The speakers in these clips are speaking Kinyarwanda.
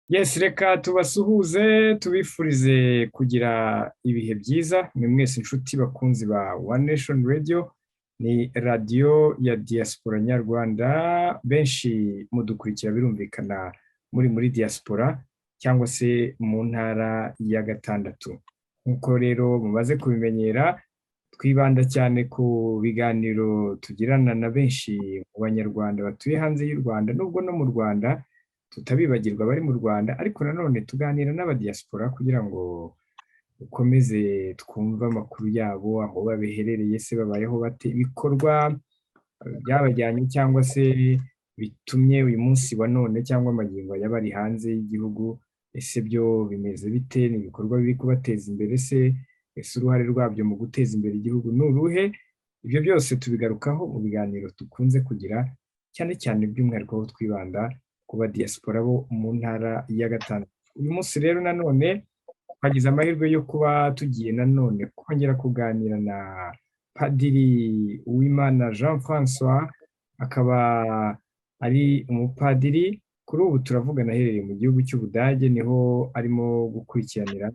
Yes, reka tubasuhuze tubifurize kugira ibihe byiza mwe mwese inshuti bakunzi ba One Nation Radio. Ni radiyo ya diaspora nyarwanda, benshi mudukurikira birumvikana muri diaspora cyangwa se mu ntara ya gatandatu. Nk'uko rero mumaze kubimenyera, twibanda cyane ku biganiro tugirana na benshi mu banyarwanda batuye hanze y'u Rwanda, nubwo no mu Rwanda tutabibagirwa bari mu Rwanda, ariko nanone tuganira n'abadiaspora kugira ngo dukomeze twumve amakuru yabo, aho babiherereye, se babayeho bate, ibikorwa byabajyanye cyangwa se bitumye uyu munsi wa none cyangwa amagingo y'abari hanze y'igihugu, ese byo bimeze bite, ni ibikorwa biri kubateza imbere ese uruhare rwabyo mu guteza imbere igihugu ni uruhe? Ibyo byose tubigarukaho mu biganiro dukunze kugira, cyane cyane by'umwihariko aho twibanda ku badiaspora bo mu ntara ya gatandatu. Uyu munsi rero nanone twagize amahirwe yo kuba tugiye nanone kongera kuganira na Padiri Uwimana Jean François, akaba ari umupadiri. Kuri ubu turavugana aherereye mu gihugu cy'Ubudage, niho arimo gukurikiranira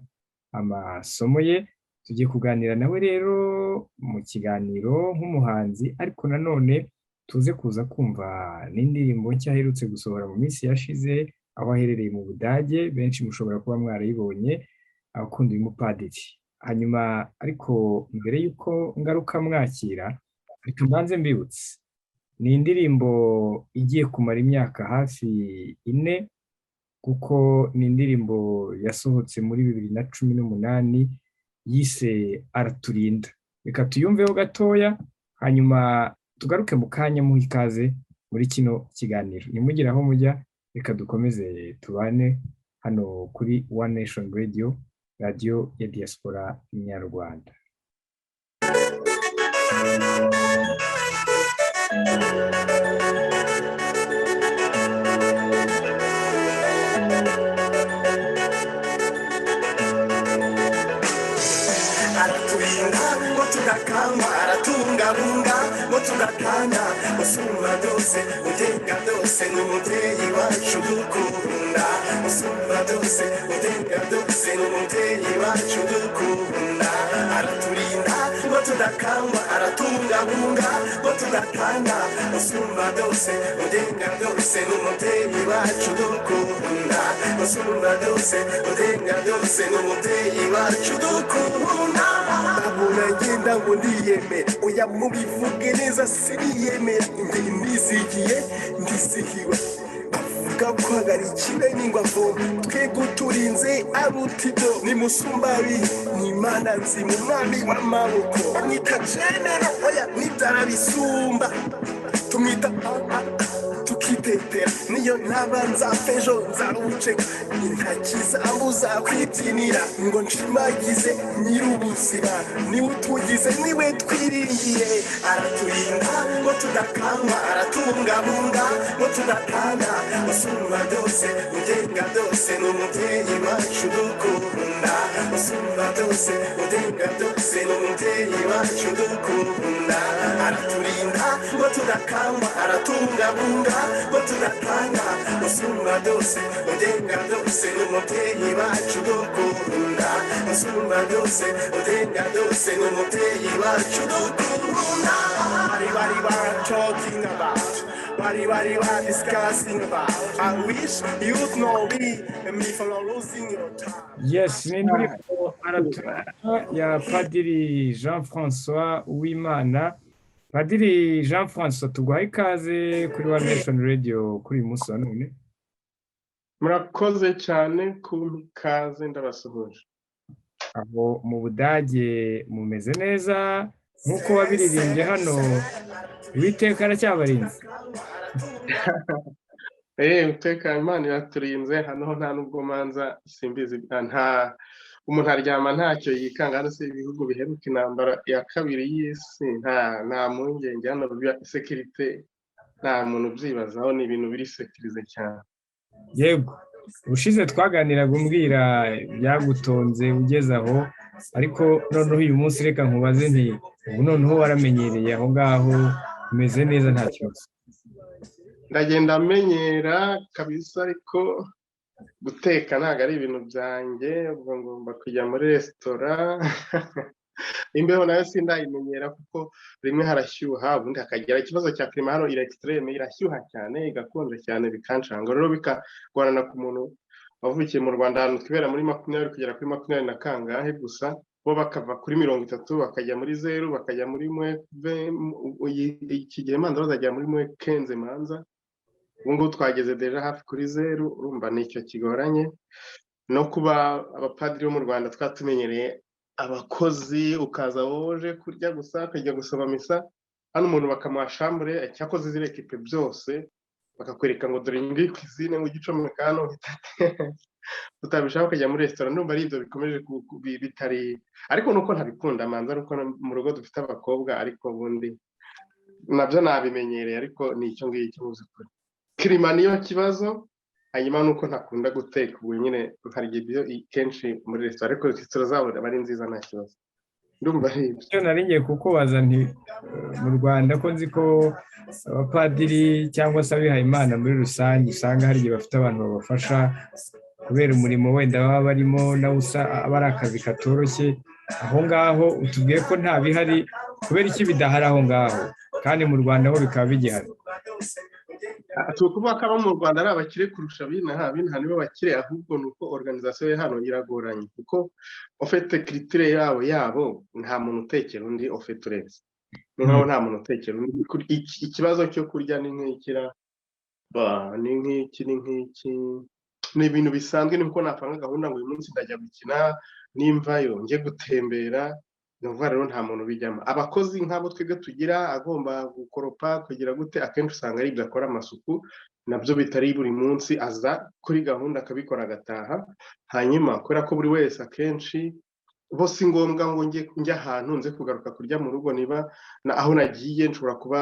amasomo ye. Tugiye kuganira nawe rero mu kiganiro nk'umuhanzi, ariko nanone tuze kuza kumva n'indirimbo nshya aherutse gusohora mu minsi yashize, aho aherereye mu Budage. Benshi mushobora kuba mwarayibonye, abakunda uyu mupadiri. Hanyuma ariko mbere y'uko ngaruka mwakira, reka mbanze mbibutse, ni indirimbo igiye kumara imyaka hafi 4, kuko ni indirimbo yasohotse muri 2018 yise Araturinda. Reka tuyumveho gatoya, hanyuma tugaruke mu kanya muha ikaze muri kino kiganiro. Nimugire aho mujya, reka dukomeze tubane hano kuri One Nation Radio, radiyo ya diaspora nyarwanda. Araturinda ngo tugakangwa, aratungabunga ngo tugatanga, usumba byose ugenga byose ni umubyeyi wacu dukunda, usumba byose ugenga byose ni umubyeyi wacu dukunda. Araturinda ngo tudakangwa, aratungabunga ngo tugatanga, usumba byose ugenga byose ni umubyeyi wacu dukunda, usumba byose ugenga byose ni umubyeyi wacu dukunda. Uragenda ngo ndiyemera, oya mubivuge neza siniyemera, imbere ndizihiwe, avuga ko hagarikiwe n'ingwavoma, twe guturinze arutido ni musumbabi, ni Imana nzima umwami w'amaboko, bamwita genero, oya n'ibyarabisumba, tumwita tukitetera, niyo naba nzapfa ejo nzaruceka, ntakizambuza kwibyinira ngo nshimagize nyir'ubuzima, niwe utugize niwe twiringiye. Araturinda ngo tudakangwa, aratungabunga ngo tudatanga, usumba byose ugenga byose ni umubyeyi wacu dukunda, usumba byose ugenga byose ni umubyeyi wacu dukunda. Araturinda ngo tudakangwa, aratungabunga ngo tudatanga, usumba byose ugenga byose ni umubyeyi wacu dukunda, usumba byose ugenga byose ni umubyeyi wacu dukunda. Bari talking about, bari discussing about, I wish you'd know me for losing your time. Yes, ni indirimbo Araturinda ya Padiri Jean François Uwimana. Padiri Jean François, tuguhaye ikaze kuri One Nation Radio kuri uyu munsi wa none. Murakoze cyane ku ikaze, ndabasuhuje. Aho mu Budage mumeze neza nk'uko wabiririmbye hano, Uwiteka aracyabarinze? Uteka Imana iraturinze, hano nta nubwo manza simbizi, nta umuntu aryama ntacyo yikanga, hano se ibihugu biheruka intambara ya kabiri y'isi, nta mpungenge hano, sekirite nta muntu ubyibazaho, ni ibintu biri sekirize cyane. Yego, ushize twaganiraga umbwira byagutonze ugeze aho, ariko noneho uyu munsi reka nkubaze nti ubu noneho waramenyereye aho ngaho, umeze neza nta kibazo? Ndagenda amenyera kabisa, ariko guteka ntabwo ari ibintu byanjye, ubwo ngomba kujya muri resitora. Imbeho nayo sindayimenyera kuko rimwe harashyuha ubundi hakagera ikibazo cya klima hano iri extreme, irashyuha cyane igakonja cyane bikancanga, rero bikagorana ku muntu wavukiye mu Rwanda ahantu twibera muri 20 kugera kuri 20 na kangahe gusa, bo bakava kuri 30 bakajya muri 0 bakajya muri iki gihe manza bazajya muri 15 manza, ubu ngubu twageze deja hafi kuri 0, urumva nicyo kigoranye. No kuba abapadiri bo mu Rwanda twatumenyereye abakozi, ukaza woje kurya gusa ukajya gusoma misa, hano umuntu bakamuha shambure cyakoze zire ekipe byose bakakwereka ngo dore ngiyi cuisine ngo gicomeka hano utabishaka ukajya muri restaurant. Ndumva ari ibyo bikomeje bitari, ariko nuko ntabikunda manza, nuko mu rugo dufite abakobwa, ariko ubundi nabyo nabimenyereye, ariko ni icyo ngicyo muzi kuri klima niyo kibazo. Hanyuma nuko ntakunda guteka, ubu nyine hari ibyo kenshi muri restaurant, ariko restaurant zabo bari nziza nta kibazo. Ndumva ari ibyo naringiye kukubaza nti mu Rwanda ko nzi ko abapadiri cyangwa se abihaye Imana muri rusange usanga hari igihe bafite abantu babafasha kubera umurimo wenda baba barimo nawe aba ari akazi katoroshye. Aho ngaho utubwiye ko nta bihari, kubera iki bidahari aho ngaho kandi mu Rwanda ho bikaba bigihari? tukuvuga ko abo mu Rwanda ari abakire kurusha binaha nibo bakire, ahubwo nuko organisation ya hano iragoranye, kuko ofete critère yabo nta muntu utekera undi, ofete uretse nkaho nta muntu utekera undi. Ikibazo cyo kurya ni nk'ikira ni ibintu bisanzwe, niko napanga gahunda ngo uyu munsi ndajya gukina nimvayo njye gutembera, nuvuga rero nta muntu bijyamo. Abakozi nk'abo twebwe tugira agomba gukoropa kugira gute, akenshi usanga ari ibyo akora amasuku, nabyo bitari buri munsi, aza kuri gahunda akabikora agataha. Hanyuma kubera ko buri wese akenshi bo si ngombwa ngo njye ahantu nze kugaruka kurya mu rugo, niba aho nagiye nshobora kuba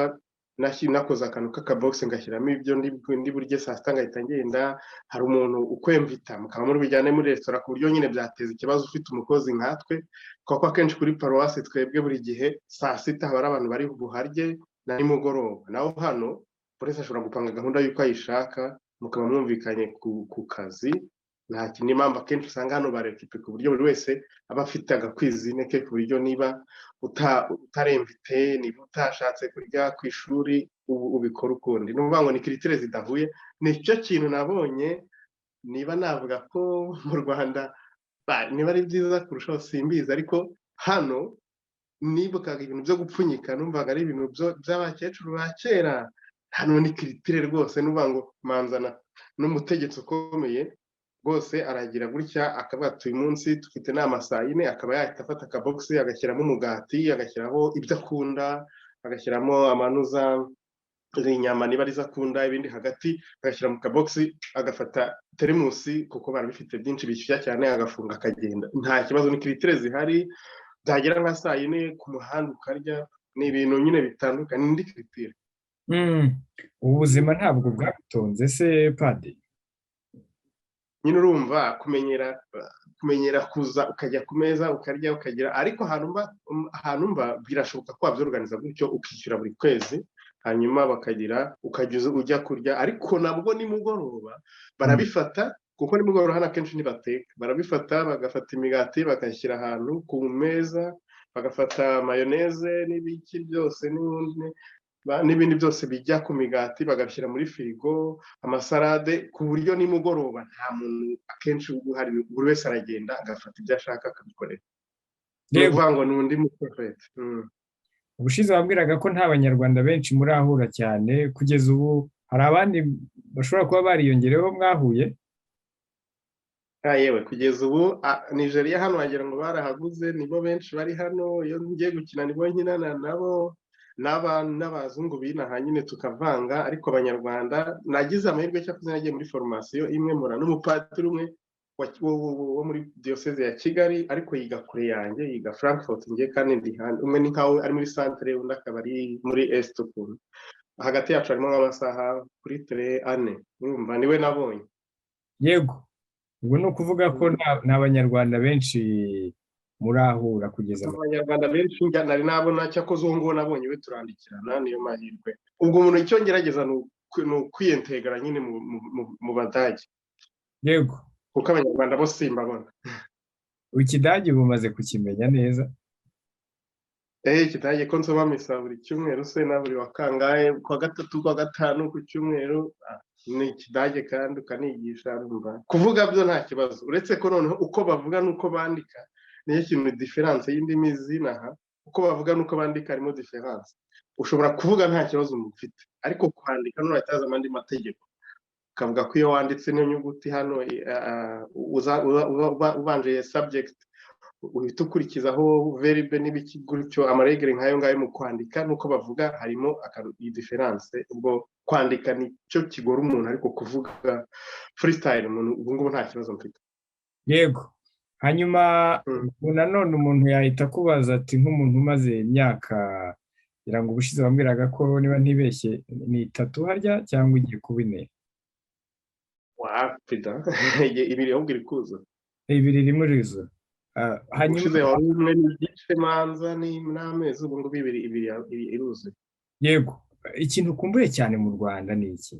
nakoze akantu k'akabogisi ngashyiramo ibyo ndi burye saa sita ngahita ngenda. Hari umuntu ukwemvita mukaba muri bijyane muri resitora, ku buryo nyine byateza ikibazo ufite umukozi nkatwe, kuko akenshi kuri paruwasi twebwe buri gihe saa sita haba ari abantu bari buharye na nimugoroba. naho hano buri wese ashobora gupanga gahunda y'uko ayishaka, mukaba mwumvikanye ku kazi. Nta kindi mpamvu akenshi usanga hano barekipe ku buryo buri wese aba afite agakwizine ke, ku buryo niba utaremvite, niba utashatse kurya ku ishuri ubikora ukundi. Ni ukuvuga ngo ni kiritire zidahuye. Nicyo kintu nabonye, niba navuga ko mu Rwanda niba ari byiza kurushaho simbizi, ariko hano nibukaga ibintu byo gupfunyika numvaga ari ibintu by'abakecuru ba kera. Hano ni kiritire rwose, nuvuga ngo manzana n'umutegetsi ukomeye rwose aragira gutya akavuga ati uyu munsi dufite inama saa 4, akaba yahita afata akabogisi agashyiramo umugati, agashyiraho ibyo akunda, agashyiramo amanuza, inyama niba arizo akunda, ibindi hagati agashyira mu kabogisi, agafata teremusi kuko barabifite byinshi bishyushya cyane, agafunga akagenda. Nta kibazo, ni kiritire zihari. Byagera nka saa 4 ku muhanda ukarya, ni ibintu nyine bitandukanye, n'indi kiritire. Ubuzima ntabwo bwagutonze se Padiri? Nyine urumva kumenyera kuza ukajya ku meza ukarya ukagira, ariko ahantu mba birashoboka ko wabyorganiza gutyo ukishyura buri kwezi, hanyuma bakagira ukajya ujya kurya. Ariko nabwo nimugoroba barabifata, kuko nimugoroba hano akenshi ntibateka, barabifata bagafata imigati bagashyira ahantu ku meza, bagafata mayoneze n'ibiki byose n'ibindi byose bijya ku migati bagashyira muri firigo, amasalade, ku buryo nimugoroba nta muntu akenshi uhari, buri wese aragenda agafata ibyo ashaka akabikorera. Ni ukuvuga ngo ni undi muprofeti. Ubushize wabwiraga ko nta banyarwanda benshi murahura cyane, kugeza ubu hari abandi bashobora kuba bariyongereho mwahuye? Yewe kugeza ubu Nigeria hano wagira ngo barahaguze, nibo benshi bari hano. Iyo ngiye gukina nibo nkinana nabo, n'abazungu binaha nyine tukavanga. Ariko abanyarwanda nagize amahirwe cyakoze nagiye muri formation imwe n'umupadiri umwe wo muri diocese ya Kigali, ariko yiga kure yanjye, yiga Frankfurt, ngiye kandi ndi hano. Umwe ni nkaho ari muri centre, undi akaba ari muri est ukuntu. Hagati yacu harimo nk'amasaha kuri 3-4, urumva niwe nabonye. Yego, ubwo ni ukuvuga ko nta banyarwanda benshi murahura kugeza abanyarwanda benshi nari nabona, cyakoze uwo nguwo nabonye we turandikirana, niyo mahirwe. Ubwo umuntu icyo ngerageza ni ukwiyentegara nyine mu Badage. yego. kuko abanyarwanda bo simbabona. Ikidage bumaze kukimenya neza. Ikidage ko nsoma misa buri cyumweru se na buri wa kangahe, kuwa gatatu kuwa gatanu ku cyumweru, ni ikidage kandi ukanigisha urumva kuvuga byo nta kibazo, uretse ko noneho uko bavuga n'uko bandika niyo kintu diferanse y'indimi zinaha, uko bavuga n'uko bandika harimo diferanse. Ushobora kuvuga nta kibazo mufite, ariko kwandika none hataza amandi mategeko, ukavuga ko iyo wanditse niyo nyuguti hano ubanje subject uhita ukurikizaho verbe n'ibiki gutyo, amaregere nk'ayo ngayo mu kwandika n'uko bavuga harimo iyi diferanse. Ubwo kwandika nicyo kigora umuntu, ariko kuvuga freestyle ubu ngubu nta kibazo mfite. Yego. Hanyuma nanone umuntu yahita kubaza ati nk'umuntu umaze imyaka, ngira ngo ubushize bambwiraga ko niba ntibeshye ni 3 harya cyangwa igiye kuba 4? Wapida ibiri ahubwo iri kuza. 2 iri muri izo. Hanyuma ushize wari umwe n'igice manza n'amezi, ubu ngubu ibiri iruzuye. Yego. Ikintu ukumbuye cyane mu Rwanda ni iki?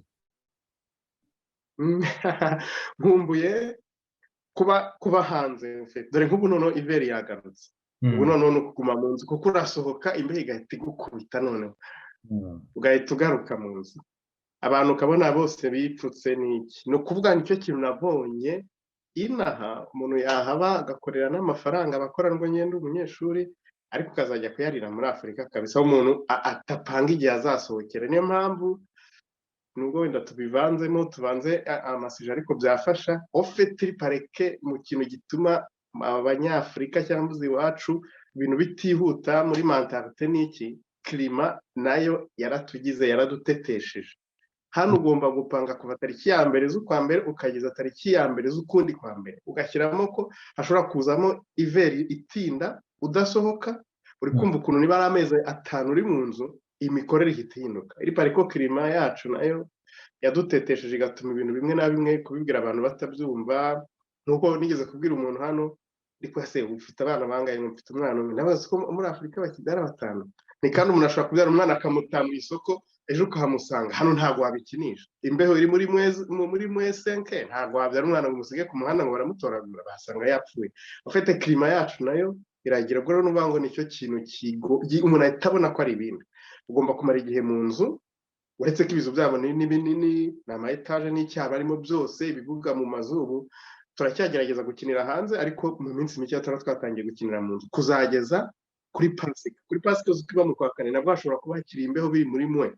Nkumbuye kuba hanze, dore nk'ubu noneho iveri yagarutse. Ubu noneho ni ukuguma mu nzu, kuko urasohoka imbeho igahita igukubita, noneho ugahita ugaruka mu nzu, abantu ukabona bose bipfutse. N'iki ni ukuvuga nicyo kintu nabonye inaha, umuntu yahaba agakorera n'amafaranga abakora ngo ngende umunyeshuri, ariko ukazajya kuyarira muri Afurika kabisa, umuntu atapanga igihe azasohokera. Niyo mpamvu nubwo wenda tubanze amasije, ariko byafasha ofetiri pareke mu kintu gituma abanyafurika cyangwa iwacu ibintu bitihuta muri mentalite. N'iki klima nayo yaratugize, yaradutetesheje. Hano ugomba gupanga kuva tariki ya mbere z'ukwa mbere ukageza tariki ya mbere z'ukundi kwa mbere, ugashyiramo ko hashobora kuzamo iveri itinda udasohoka. Uri kumva ukuntu niba ari amezi 5 uri mu nzu, imikorere ihita ihinduka. Iri pariko klima yacu nayo yadutetesheje, igatuma ibintu bimwe na bimwe kubibwira abantu batabyumva. Nkuko nigeze kubwira umuntu hano, ariko se ufite abana bangaye? Mfite umwana umwe. Nabaze ko muri Afurika bakibyara 5. Ni kandi umuntu ashobora kubyara umwana akamuta mu isoko, ejo ukahamusanga. Hano ntabwo wabikinisha, imbeho iri muri mwesenke, ntabwo wabyara umwana ngo umusige ku muhanda ngo baramutoragura basanga yapfuye. Ufite klima yacu nayo iragira ubwo n'uvuga ngo nicyo kintu umuntu ahita abona ko ari ibindi. Ugomba kumara igihe mu nzu, uretse ko ibizu byabo ni binini, ni ama etaje n'icyaha barimo byose, ibibuga mu mazubu. Turacyagerageza gukinira hanze, ariko mu minsi mike twatangiye gukinira mu nzu kuzageza kuri Pasika. Kuri Pasika uziba mu kwa kane nabwo hashobora kuba hakiri imbeho biri muri mwe.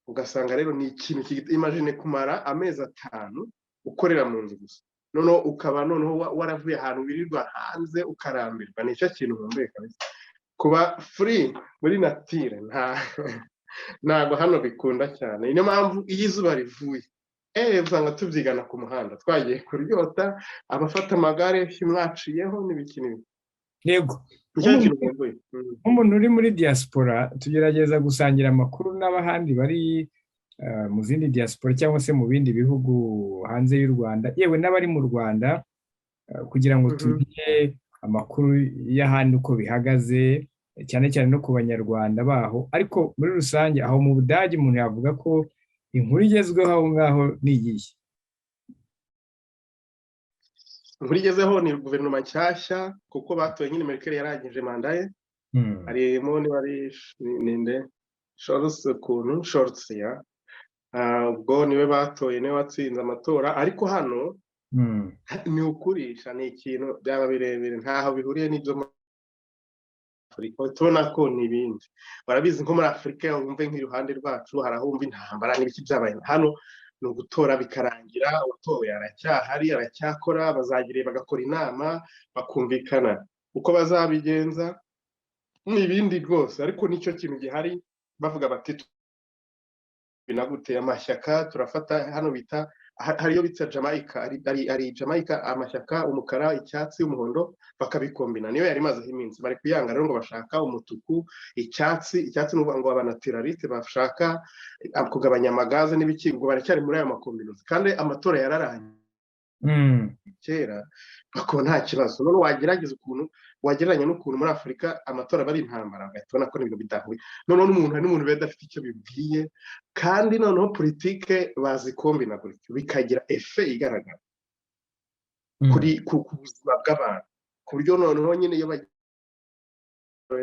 Ugasanga rero ni ikintu imagine kumara amezi 5 ukorera mu nzu gusa, noneho ukaba noneho waravuye ahantu wirirwa hanze ukarambirwa. Nicyo kintu nkumbuye kabisa, kuba free muri nature. Ntago hano bikunda cyane. Niyo mpamvu iyo izuba rivuye usanga tubyigana ku muhanda, twagiye kuryota, abafata amagare mwaciyeho n'ibikini. Yego. Nk'umuntu uri muri diaspora, tugerageza gusangira amakuru n'abahandi bari mu zindi diaspora cyangwa se mu bindi bihugu hanze y'u Rwanda, yewe n'abari mu Rwanda, kugira ngo tumenye amakuru y'ahandi uko bihagaze, cyane cyane no ku banyarwanda baho. Ariko muri rusange aho mu Budage umuntu yavuga ko inkuru igezweho aho ngaho ni iyihe? Inkuru igezweho ni guverinoma nshyashya, kuko batoye nyine Merkel yarangije manda ye. Harimo ninde Scholz ya ubwo niwe batoye, niwe watsinze amatora. Ariko hano ni ukurisha, ni ikintu byaba birebire, ntaho bihuriye n'ibyo Afurika. Tubona ko ni ibindi. Barabizi nko muri Afurika wumve nk'iruhande rwacu harahumva intambara n'ibiki byabaye. Hano ni ugutora bikarangira, utowe aracyahari, aracyakora, bazagire bagakora inama bakumvikana uko bazabigenza n'ibindi rwose. Ariko nicyo kintu gihari, bavuga bati binaguteye amashyaka turafata hano bita hariyo bitsa Jamaica, ari Jamaica, amashyaka umukara, icyatsi, umuhondo, bakabikombina. Niyo yari maze iminsi bari kuyanga rero ngo bashaka umutuku, icyatsi n'uvuga ngo abanatiraliste bashaka kugabanya amagaze n'ibiki, ngo baracyari muri aya makombinozi, kandi amatora yararangiye kera, bako nta kibazo. None wagereranya n'ukuntu muri Afurika amatora bari intambara, ugahita ko n'ibintu bidahuye. Noneho n'umuntu badafite icyo bibwiye, kandi noneho politike bazikombina gutyo bikagira efe igaragara. ku buzima bw'abantu ku buryo noneho nyine iyo bagiye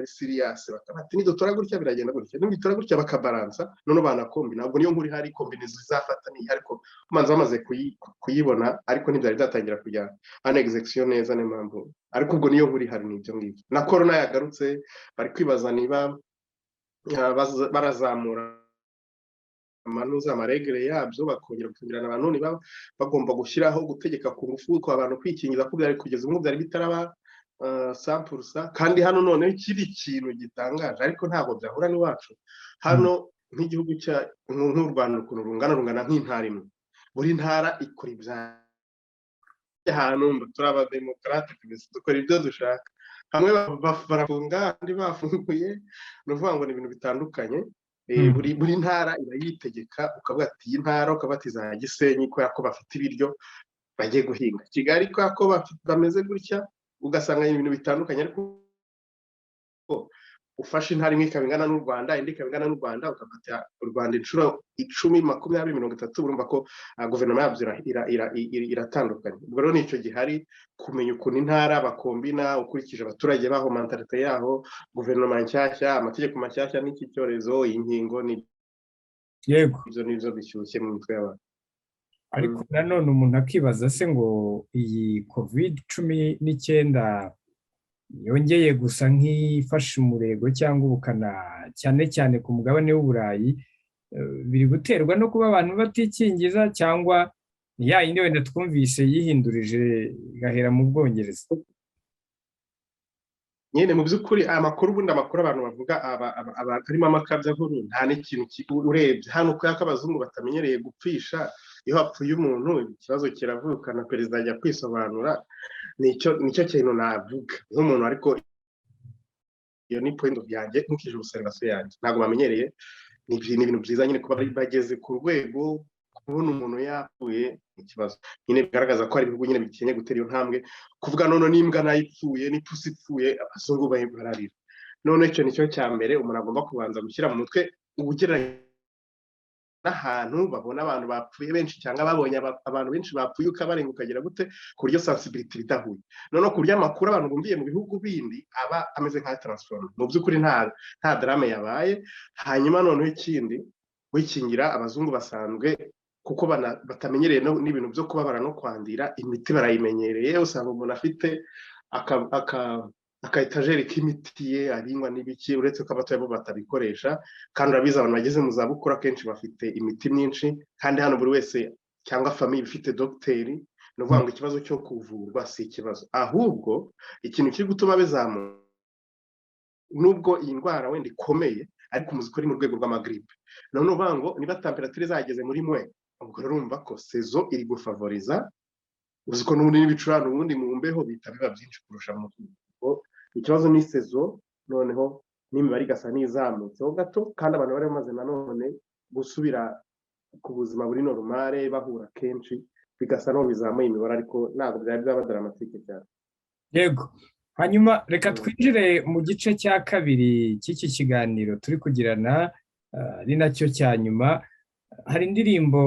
serious bakabati nidutora gutya biragenda gutya nidutora gutya bakabalansa none banakombi ntabwo niyo nkuri hari kombinizo izafata ni ariko umanza bamaze kuyibona ariko ntibyari byatangira kujya an execution neza n'impamvu ariko ubwo niyo nkuri hari n'ibyo ngibyo na corona yagarutse bari kwibaza niba barazamura amanuza amaregere yabyo bakongera gukingirana abantu niba bagomba gushyiraho gutegeka ku ngufu ko abantu kwikingiza ko byari kugeza umwe byari bitaraba sampursa kandi hano none kiri kintu gitangaje ariko ntabwo byahura n'iwacu hano nk'igihugu cya nk'u Rwanda ukuntu rungana nk'intara imwe buri ntara ikora ibya hano turaba demokrate dukora ibyo dushaka hamwe barafunga andi bafunguye no vuga ngo ni ibintu bitandukanye buri ntara irayitegeka ukavuga ati iyi ntara ukabatiza Gisenyi ko yako bafite ibiryo bagiye guhinga Kigali ko bameze gutya ugasanga ibintu bitandukanye ariko ufashe intara imwe ikabingana n'u Rwanda indi ikabingana n'u Rwanda ukafata u Rwanda inshuro 10 20 30 urumva ko guverinoma yabyo iratandukanye ubwo rero nicyo gihari kumenya ukuntu intara bakombina ukurikije abaturage baho mentalite yaho guverinoma nshyashya amategeko mashyashya n'iki cyorezo inkingo ni yego ibyo nibyo bishyushye mu mitwe y'abantu ariko nanone umuntu akibaza se ngo iyi COVID-19 yongeye gusa nk'ifashe umurego cyangwa ubukana cyane cyane ku mugabane w'Uburayi biri guterwa no kuba abantu batikingiza cyangwa ni ya yindi wenda twumvise yihindurije igahera mu Bwongereza nyine mu by'ukuri amakuru ubundi amakuru abantu bavuga harimo amakabya nkuru nta n'ikintu urebye hano ko abazungu batamenyereye gupfisha iyo hapfuye umuntu ikibazo kiravuka na perezida ajya kwisobanura nicyo kintu navuga nk'umuntu ariko iyo ni point byanjye nk'ikije observation yanjye ntabwo bamenyereye ni ibintu byiza nyine kuba bageze ku rwego kubona umuntu yapfuye ikibazo nyine bigaragaza ko ari ibihugu nyine bikenye gutera iyo ntambwe kuvuga none n'imbwa nayipfuye n'ipusi ipfuye abazungu bararira none icyo nicyo cya mbere umuntu agomba kubanza gushyira mu mutwe ubugereranye n'ahantu babona abantu bapfuye benshi cyangwa babonye abantu benshi bapfuye ukabarenga ukagera gute ku buryo sensibility bidahuye none ku buryo amakuru abantu bumviye mu bihugu bindi aba ameze nka transform mu by'ukuri nta drame yabaye hanyuma noneho ikindi wikingira abazungu basanzwe kuko batamenyereye n'ibintu byo kubabara no kwandira imiti barayimenyereye usanga umuntu afite aka etajeri k'imiti ye arinywa n'ibiki uretse ko abatoya bo batabikoresha kandi urabizi abantu bageze mu za bukuru akenshi bafite imiti myinshi kandi hano buri wese cyangwa famille ifite dogiteri no vuga ngo ikibazo cyo kuvurwa si ikibazo ahubwo ikintu kiri gutuma bizamuka nubwo iyi ndwara wenda ikomeye ariko umuzi ko ari mu rwego rw'amagripe none uvuga ngo niba temperature zageze muri mwe ubwo urumva ko saison iri gufavoriza uziko n'ubundi n'ibicurano ubundi mu mbeho bita biba byinshi kurusha mu ikibazo ni saison noneho n'imibare igasa n'izamutseho gato kandi abantu bari bamaze nanone gusubira ku buzima buri normale bahura kenshi bigasa no bizamuye imibare ariko ntabwo byari byaba dramatike cyane yego hanyuma reka twinjire mu gice cya kabiri cy'iki kiganiro turi kugirana ari nacyo cya nyuma hari indirimbo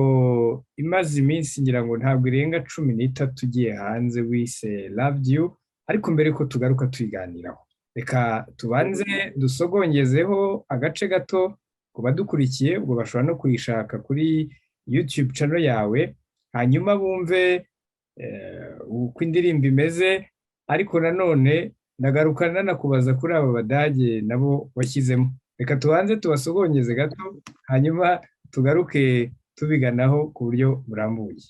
imaze iminsi ngira ngo ntabwo irenga 13 ugiye hanze wise Loved You ariko mbere ko tugaruka tuyiganiraho reka tubanze dusogongezeho agace gato ku badukurikiye ubwo bashobora no kuyishaka kuri YouTube channel yawe hanyuma bumve uko indirimbo imeze ariko nanone ndagaruka nanakubaza kuri aba badage nabo washyizemo reka tubanze tubasogongeze gato hanyuma tugaruke tubiganaho ku buryo burambuye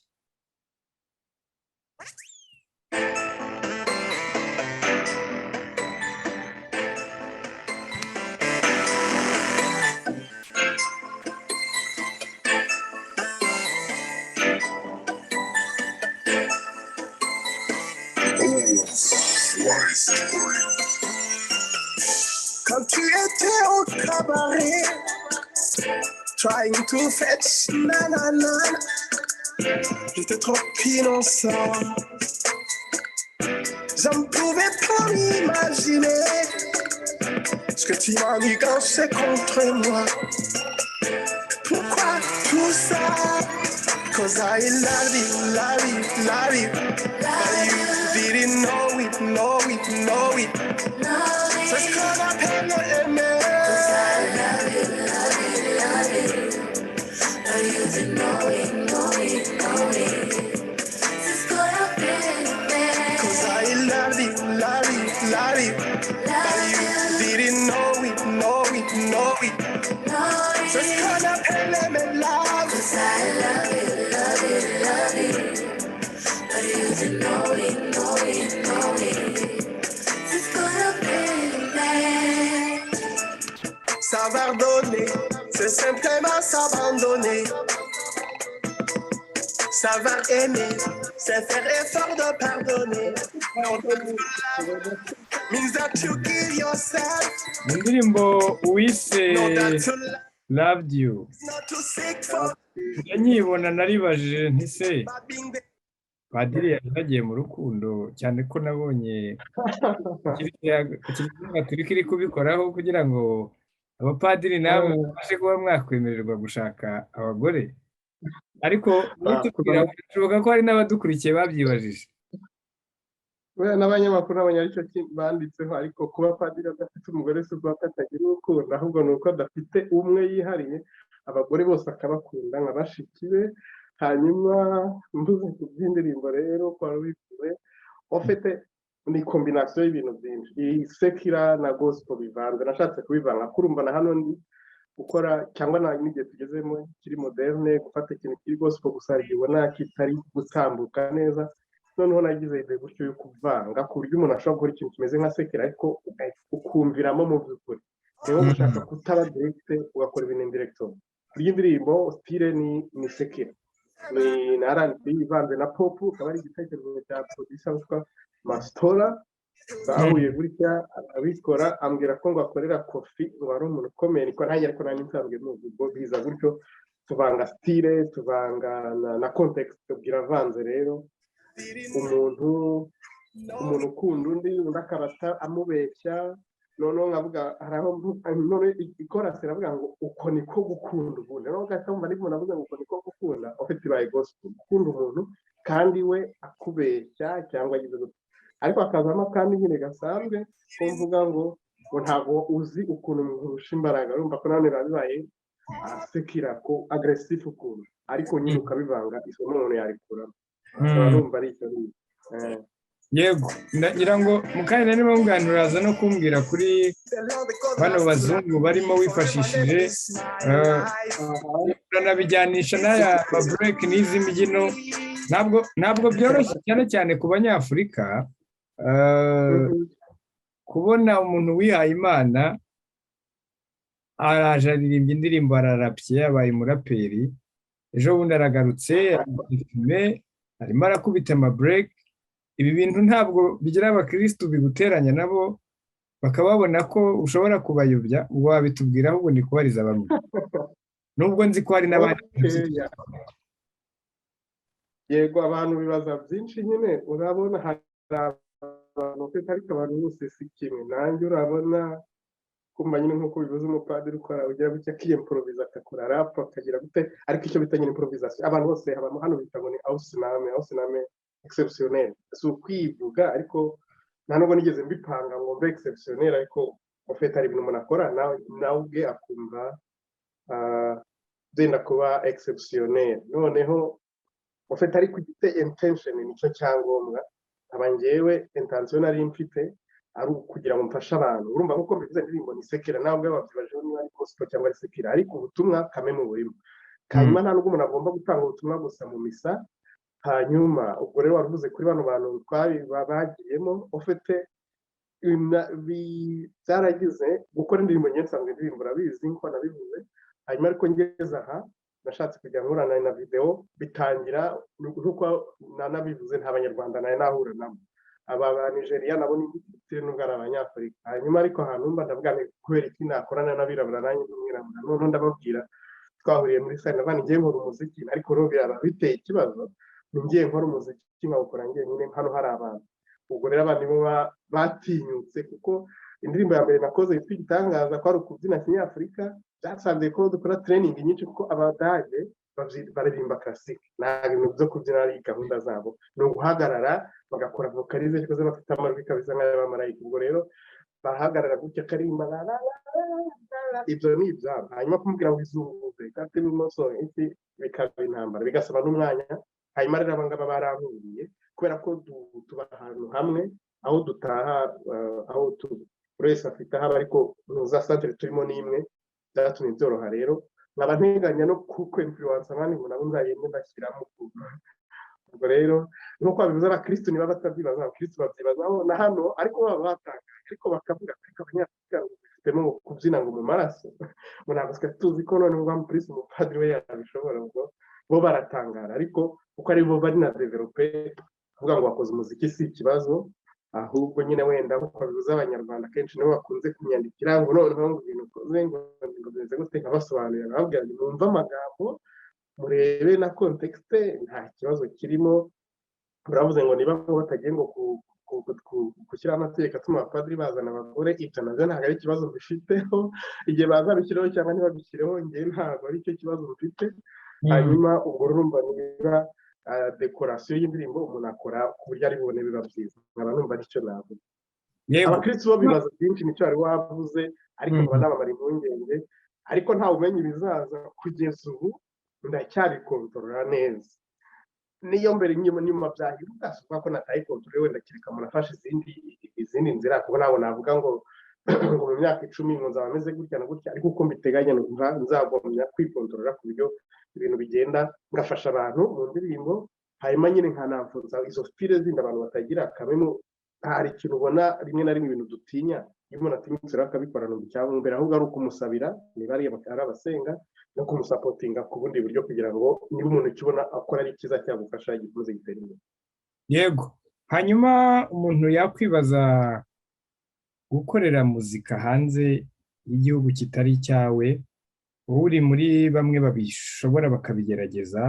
Quand tu étais au cabaret, trying to fetch nanana, j'étais trop innocent. Je ne pouvais pas m'imaginer ce que tu manigançais contre moi. Pourquoi tout ça? 'Cause I love you, love you, love you. But you didn't know it, know it, know it. So it's called a pain in me. 'Cause I love you, love you, love you. But you didn't know it, know it, know it. It's called a pain in me. 'Cause I love you, love you, love you. But you didn't know it, know it, know it. So it's called a pain in me, love. 'Cause I love you, love you, love you. But you didn't know it, know it, know it. It's called a pain in me. Savoir donner, c'est simplement s'abandonner. Savoir aimer, c'est faire effort de pardonner. Know that to love means that you give yourself. mu ndirimbo wise Know that to love loved you is not to seek for, nyibona naribajije nti se but being there. padiri yagiye mu rukundo cyane ko nabonye kiliziya gatolika iri kubikoraho kugira ngo abapadiri nabo babashe kuba mwakwemererwa gushaka abagore ariko nitubwira bishoboka ko hari n'abadukurikiye babyibajije n'abanyamakuru n'abanyaricyo banditseho ariko kuba padiri adafite umugore si ukuba atagira urukundo ahubwo ni uko adafite umwe yihariye abagore bose akabakunda nka bashiki be hanyuma mvuze ku by'indirimbo rero ko wari ubivuze ufite ni kombinasiyo y'ibintu byinshi iyi sekira na gospel bivanze nashatse kubivanga kurumva na hano ndi gukora cyangwa n'igihe tugezemo kiri moderne gufata ikintu kiri gospel gusa ubona kitari gutambuka neza noneho nagize igihe gutyo yo kuvanga ku buryo umuntu ashobora gukora ikintu kimeze nka sekira ariko ukumviramo mu by'ukuri rero gushaka kutaba direct ugakora ibintu indirecto kurya indirimbo style ni sekira ni na R&B ivanze na pop akaba ari igitekerezo cya producer witwa Mastora bahuye gutya abikora ambwira ko ngo akorera Kofi ngo ari umuntu ukomeye niko nanjye ariko nanjye nsanzwe n'ubwo biza gutyo tuvanga style tuvanga na context bwiravanze rero umuntu ukunda undi akabata amubeshya noneho nkavuga haraho none ikorasi iravuga ngo uko niko gukunda ubundi rero ugasanga ariko navuga ngo uko niko gukunda ufite ibaye gospel gukunda umuntu kandi we akubeshya cyangwa agize gutya ariko akazamo kandi nyine gasanzwe ko mvuga ngo ntabwo uzi ukuntu umuntu urusha imbaraga urumva ko none bibaye sekira ko aggressive ukuntu ariko nyine ukabivanga isomo umuntu yarikuramo urumva ari icyo yego ndagira ngo mukanya niba mwanuraza no kumbwira kuri bano bazungu barimo wifashishije uranabijyanisha n'aya break n'izi mbyino ntabwo byoroshye cyane cyane ku banyafurika kubona umuntu wihaye imana araje aririmba indirimbo ararapye yabaye umuraperi ejo bundi aragarutse arimo arakubita break ibi bintu ntabwo bigira abakirisitu biguteranya nabo bakababona ko ushobora kubayobya ubwo wabitubwira ahubwo ni kubariza bamwe nubwo nzi ko hari n'abandi yego abantu bibaza byinshi nyine urabona hari abantu ariko abantu bose si kimwe nanjye urabona kumva nyine nk'uko bivuze umupadiri ukora ugira gutya akiyemporoviza agakora rap akagira gute ariko icyo bita nyine improvisation abantu bose habamo hano bita ngo ni awusiname exceptionnel si ukwivuga ariko nta nubwo nigeze mbipanga ngo mbe exceptionnel ariko ufite hari ibintu umuntu akora nawe ubwe akumva byenda kuba exceptionnel noneho ufite ariko ugite intention nicyo cyangombwa aba njyewe intention nari mfite ari ukugira ngo mfashe abantu urumva nkuko mbivuze indirimbo ni sekera nabwo babyibajeho niba ari gospel cyangwa ari sekera ariko ubutumwa kame mu burimo hanyuma nta nubwo umuntu agomba gutanga ubutumwa gusa mu misa hanyuma ubwo rero waruvuze kuri bano bantu bagiyemo ufite byaragize gukora indirimbo nyinshi nsanzwe indirimbo urabizi nko nabivuze hanyuma ariko ngeze aha nashatse kujya nkurana na video bitangira nk'uko nanabivuze nta banyarwanda nawe nahura nabo aba Nigeria nabo ni n'ubwo ari abanyafurika hanyuma ariko ahantu mba ndavuga kubera iki nakorana n'abirabura nanjye n'umwirabura noneho ndababwira twahuriye muri sale nabandi ngiye nkora umuziki ariko rero biraba biteye ikibazo ngiye nkora umuziki nkawukora njyenyine hano hari abantu ubwo rero abantu bo batinyutse kuko indirimbo ya mbere nakoze yitwa igitangaza ko ari ukubyina kinyafurika byasanze ko dukora training nyinshi kuko abadage baririmba classique nta bintu byo kubyina ari gahunda zabo ni uguhagarara bagakora vocalize zikoze bafite amajwi kabisa nk'ay'abamarayika ubwo rero bahagarara gutya karimba ibyo ni ibyabo hanyuma kumubwira ngo izunguze kandi n'imoso iki bikaba intambara bigasaba n'umwanya hanyuma rero abangaba barahuriye kubera ko tuba ahantu hamwe aho dutaha aho buri wese afite ahaba ariko za santere turimo n'imwe byatumye byoroha rero nkaba nteganya no kuko influence abandi ngo nabo nzayemwe ndashyiramo ubwo rero nk'uko babivuze abakristo niba batabyibaza abakristo babyibazaho na hano ariko baba batanga ariko bakavuga ariko abanyafurika bifitemo kubyina ngo mu maraso ngo ntabwo twari tuzi ko none ngo umukristo umupadiri we yabishobora ubwo bo baratangara ariko kuko ari bo bari na develope kuvuga ngo bakoze umuziki si ikibazo ahubwo nyine wenda uko babivuze abanyarwanda kenshi nibo bakunze kunyandikira ngo noneho ngo ibintu ukoze ngo bimeze gute nkabasobanurira nkababwira ngo mwumve amagambo murebe na context nta kibazo kirimo muravuze ngo niba batagiye ngo gushyiraho amategeko atuma abapadiri bazana abagore ibyo nabyo ntabwo ari ikibazo mbifiteho igihe bazabishyiraho cyangwa ntibabishyireho ngewe ntabwo ari cyo kibazo mfite hanyuma ubwo urumva niba dekorasiyo y'indirimbo umuntu akora ku buryo ari bubone biba byiza nkaba numva aricyo navuga abakristo bo bibaza byinshi nicyo wari wavuze ariko nkaba nabamara impungenge ariko ntawe umenya ibizaza kugeza ubu ndacyabikontorora neza niyo mbere nyuma byahinduka suvuga ko natayikontorore wenda kireka umuntu afashe izindi nzira kuko ntabwo navuga ngo mu myaka 10 ngo nzaba meze gutya na gutya ariko uko mbiteganya numva nzagomya kwikontorora ku buryo ibintu bigenda ngafasha abantu mu ndirimbo hanyuma nyine nkanamfuza izo spire zindi abantu batagira kamwe hari ikintu ubona rimwe na rimwe ibintu dutinya iyo umuntu atinyutse akabikorana mu cyangwa mbere ahubwo ari ukumusabira niba ari abasenga no kumusapotinga ku bundi buryo kugira ngo niba umuntu ukibona akora ari cyiza cyagufasha gikomeze gitera imbere yego hanyuma umuntu yakwibaza gukorera muzika hanze y'igihugu kitari icyawe uri muri bamwe babishobora bakabigerageza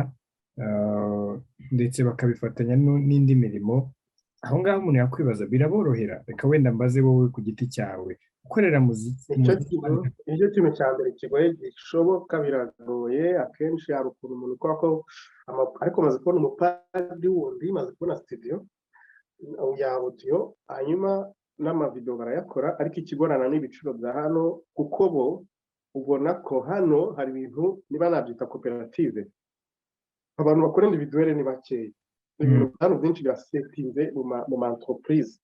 ndetse bakabifatanya n'indi mirimo aho ngaho umuntu yakwibaza biraborohera reka wenda mbaze wowe ku giti cyawe gukorera muziki nicyo kintu cya mbere kigoye gishoboka biragoye akenshi hari ukuntu umuntu ukora ko ariko maze kubona umupadiri wundi maze kubona studio ya audio hanyuma n'amavideo barayakora ariko ikigorana n'ibiciro bya hano kuko bo ubona ko hano hari ibintu niba nabyita koperative abantu bakora individuelle ni bakeya ibintu hano byinshi birasetinze mu ma entreprise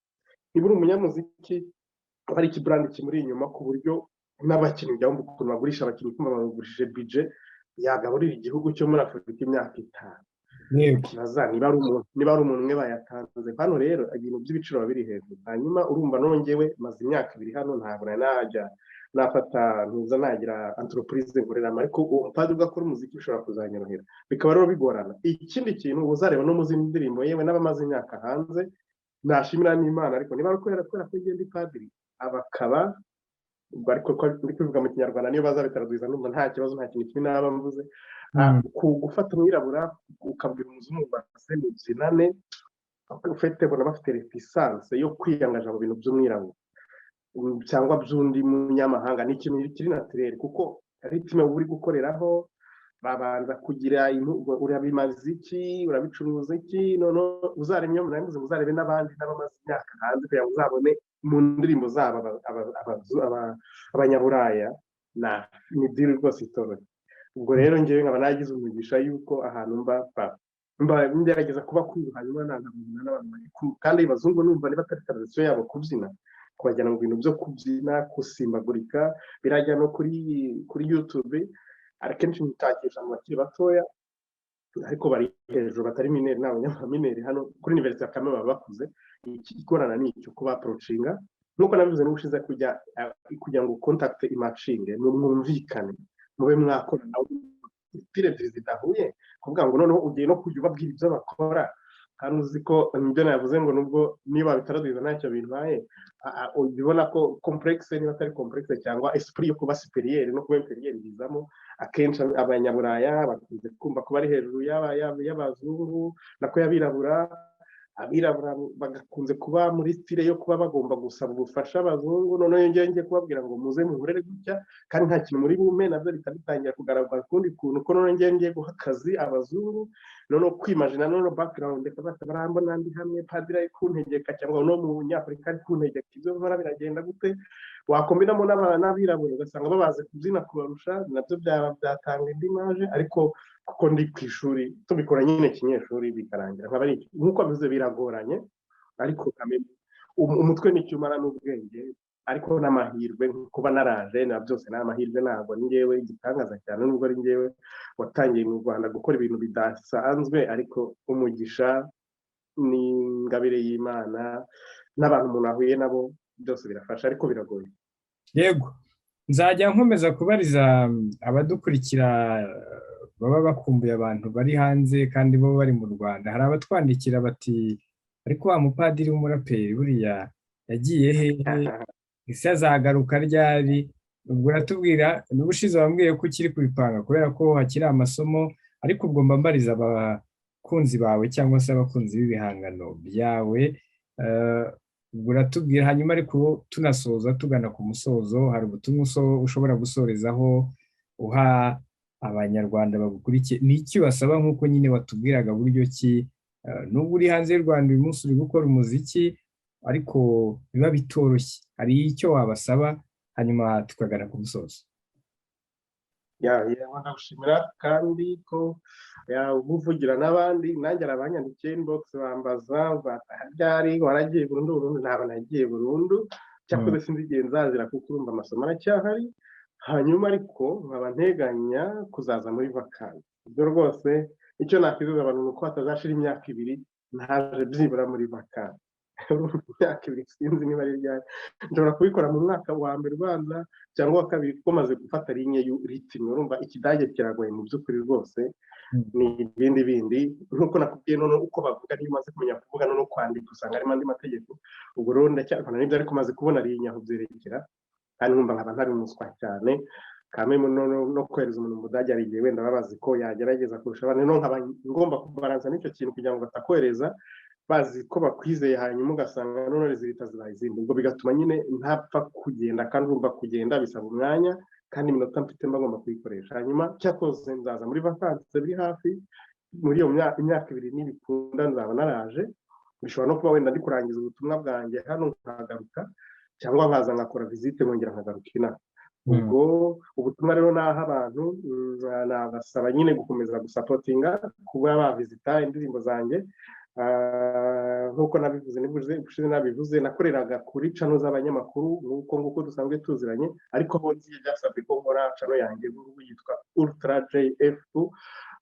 niba uri umunyamuziki hari ikibrand kimuri inyuma ku buryo n'abakinnyi byabo ukuntu bagurisha abakinnyi kuma bagurishije budget yagaburira igihugu cyo muri Afurika imyaka 5 kibaza niba ari umuntu umwe bayatanze hano rero ibintu by'ibiciro babiri hejuru hanyuma urumva nongewe maze imyaka 2 hano ntabwo najya nafata ntuza nagira entreprise ngorera ariko umupadiri ugakora umuziki ushobora kuzanyorohera bikaba rero bigorana ikindi kintu uzareba no mu zindi ndirimbo yewe n'abamaze imyaka hanze nashimira n'Imana ariko niba rukorera ko igenda ipadiri abakaba ariko ndi kuvuga mu kinyarwanda niyo bazabitaraduza numva nta kibazo nta kintu kimwe naba mvuze ku gufata umwirabura ukabwira umuzungu base mu zinane ufite bona bafite reticence yo kwiyangaja mu bintu by'umwirabura cyangwa by'undi munyamahanga ni ikintu kiri naturel kuko ritme uri gukoreraho babanza kugira urabimaze iki urabicuruza iki none uzaremye murangize uzarebe n'abandi n'abamaze imyaka hanze kugira ngo uzabone mu ndirimbo zabo abanyaburaya na ni deal rwose itoroshye ubwo rero ngewe nkaba nagize umugisha yuko ahantu mba ngerageza kuba kwiruka hanyuma nagamuna n'abantu kandi abazungu numva niba atari tradition yabo kubyina kubajyana mu bintu byo kubyina gusimbagurika birajya no kuri YouTube akenshi mutakisha mu bakiri batoya ariko bari hejuru batari mineri n'abanyamineri hano kuri University ya Kamena bakuze ikikorana n'icyo kuba approachinga nuko nabivuze n'ubushize kujya ngo contact matching mwumvikane mube mwakora nawe pire zidahuye kuvuga ngo noneho ugiye no kujya ubabwira ibyo bakora kandi uzi ko nibyo navuze ngo nubwo niba bitaraduza ntacyo bintwaye ubibona ko complexe niba atari complexe cyangwa esprit yo kuba superieur no kuba inferieur bizamo akenshi abanyaburaya bakunze kumva ko bari hejuru y'abazungu nako yabirabura abirabura bagakunze kuba muri style yo kuba bagomba gusaba ubufasha abazungu, noneho ngiye kubabwira ngo muze muhurere gutya kandi nta kintu muri bume, nabyo bitabitangira kugaragara ukundi kuntu ko noneho ngiye guha akazi abazungu, noneho kwimagina noneho background bata barambona ndi hamwe padiri ari kuntegeka cyangwa no mu nyafurika ari kuntegeka, ibyo nkora biragenda gute, wakombinamo n'abirabura ugasanga babaze kubyina kubarusha, nabyo byatanga indi maje, ariko kuko ndi ku ishuri tubikora nyine kinyeshuri bikarangira nk'uko bivuze biragoranye, ariko umutwe n'icyumara n'ubwenge, ariko n'amahirwe kuba naraje na byose n'amahirwe, ntabwo ni njyewe igitangaza cyane nubwo ari njyewe watangiye mu Rwanda gukora ibintu bidasanzwe, ariko umugisha n'ingabire y'Imana n'abantu umuntu ahuye nabo byose birafasha, ariko biragoye. Yego, nzajya nkomeza kubariza abadukurikira baba bakumbuye abantu bari hanze kandi bo bari mu Rwanda. Hari abatwandikira bati ariko wa mupadiri w'umuraperi buriya yagiye hehe, ese azagaruka ryari? Ubwo uratubwira, n'ubushize wambwiye ko ukiri kubipanga kubera ko hakiri amasomo, ariko ubwo mba mbariza abakunzi bawe cyangwa se abakunzi b'ibihangano byawe. Ubwo uratubwira, hanyuma ariko tunasoza tugana ku musozo, hari ubutumwa ushobora gusorezaho uha abanyarwanda bagukurikiye, ni iki wasaba nk'uko nyine watubwiraga buryo ki nubwo uri hanze y'u Rwanda uyu munsi uri gukora umuziki ariko biba bitoroshye, hari icyo wabasaba hanyuma tukagana ku musozo? Ndagushimira kandi ko uvugira n'abandi, nanjye arabanyandikiye inbox bambaza ryari waragiye burundu, ntabwo nagiye burundu, cyakoze sinzi igihe nzazira kuko urumva amasomo aracyahari, hanyuma ariko nkaba nteganya kuzaza muri vakansi. Ibyo rwose icyo nakwifuza abantu ni uko hatazashira imyaka 2 ntaje byibura muri vakansi. Imyaka 2 sinzi niba ari ryari, nshobora kubikora mu mwaka wa mbere ubanza cyangwa wa kabiri kuko maze gufata linye y'ritime. Urumva ikidage kiragoye mu by'ukuri rwose, ni ibindi nk'uko nakubwiye, none uko bavuga niyo umaze kumenya kuvuga no kwandika usanga harimo andi mategeko. Ubwo rero ndacyakora n'ibyo, ariko maze kubona linye aho byerekera kandi numva nkaba ntari umuswa cyane kame no kohereza umuntu mu Budage, ari igihe wenda babazi ko yagerageza kurusha abandi, no nkaba ngomba kubaranza n'icyo kintu kugira ngo batakohereza bazi ko bakwizeye, hanyuma ugasanga none zihita zibaye izindi. Ubwo bigatuma nyine ntapfa kugenda, kandi urumva kugenda bisaba umwanya kandi iminota mfite mbagomba kuyikoresha. Hanyuma cyakoze nzaza muri vakansi biri hafi, muri iyo imyaka 2 n'ibikunda nzaba naraje. Bishobora no kuba wenda ndi kurangiza ubutumwa bwanjye hano nkagaruka, cyangwa nkaza ngakora visite nkongera nkagaruka inaha. Ubwo ubutumwa rero naha abantu nabasaba nyine gukomeza gusapotinga, kuba bavisita indirimbo zanjye. Nk'uko nabivuze nakoreraga kuri channel z'abanyamakuru nk'uko dusanzwe tuziranye, ariko aho ngiye byasabye ko nkora channel yanjye ngubu yitwa Ultra JF2.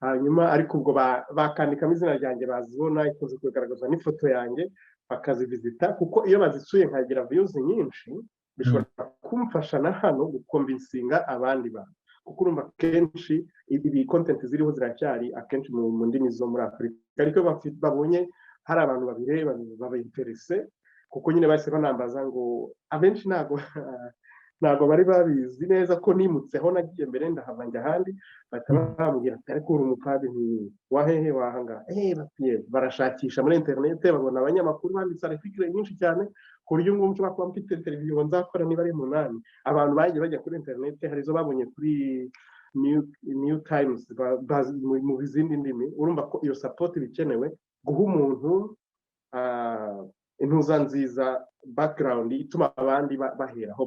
Hanyuma ariko ubwo bakandikamo izina ryanjye bazibona, ikunze kugaragaza n'ifoto yanjye bakazivisita, kuko iyo bazisuye nkagira views nyinshi bishobora kumfasha na hano gukonvinsinga abandi bantu, kuko urumva kenshi ibi content ziriho ziracyari akenshi mu ndimi zo muri Afurika, ariko babonye hari abantu babireba babainterese, kuko nyine bahise banambaza ngo abenshi ntago bari babizi neza ko nimutseho nagiye mbere ndahava njya ahandi, bamubwira ati ariko uri umupadiri wahehe wahanga, barashakisha muri internet babona abanyamakuru banditse article nyinshi cyane, ku buryo ngo nshobora kuba mfite televiziyo nzakora niba ari 8. Abantu bagiye bajya kuri internet, hari izo babonye kuri New Times mu bizindi ndimi. Urumva ko iyo support bikenewe, guha umuntu intuza nziza background ituma abandi baheraho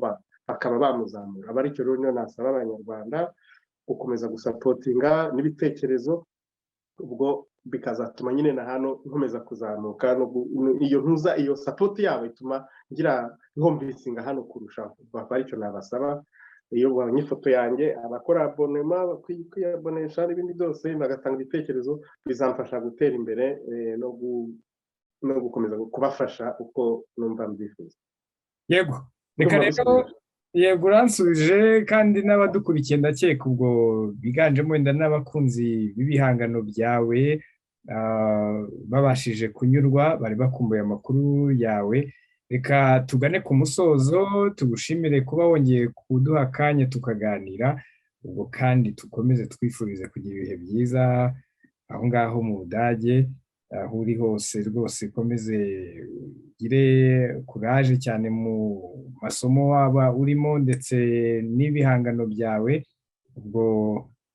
bakaba bamuzamura. Aba aricyo rero nasaba abanyarwanda gukomeza gusapotinga n'ibitekerezo, ubwo bikazatuma nyine na hano nkomeza kuzamuka. Iyo support yawe ituma ngira nkombisinga hano kurushaho. Aricyo nabasaba, iyo babonye ifoto yanjye abakora abonema kwiyabonesha n'ibindi byose bagatanga ibitekerezo, bizamfasha gutera imbere no gukomeza kubafasha uko numva mbyifuza. Yego, reka rero yego uransubije, kandi n'abadukurikiye ndakeka ubwo biganjemo wenda n'abakunzi b'ibihangano byawe babashije kunyurwa, bari bakumbuye amakuru yawe. Reka tugane ku musozo, tugushimire kuba wongeye kuduha akanya tukaganira, ubwo kandi tukomeze twifurize kugira ibihe byiza aho ngaho mu Budage. aho uri hose rwose komeze ugire kuraje cyane mu masomo waba urimo ndetse n'ibihangano byawe. Ubwo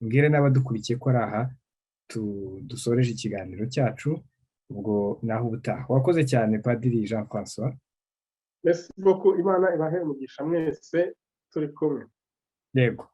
mbwire n'abadukurikiye ko ari aha dusoreje ikiganiro cyacu, ubwo naho ubutaha. Wakoze cyane Padiri Jean François. Merci beaucoup, Imana ibahe umugisha mwese turi kumwe. Yego.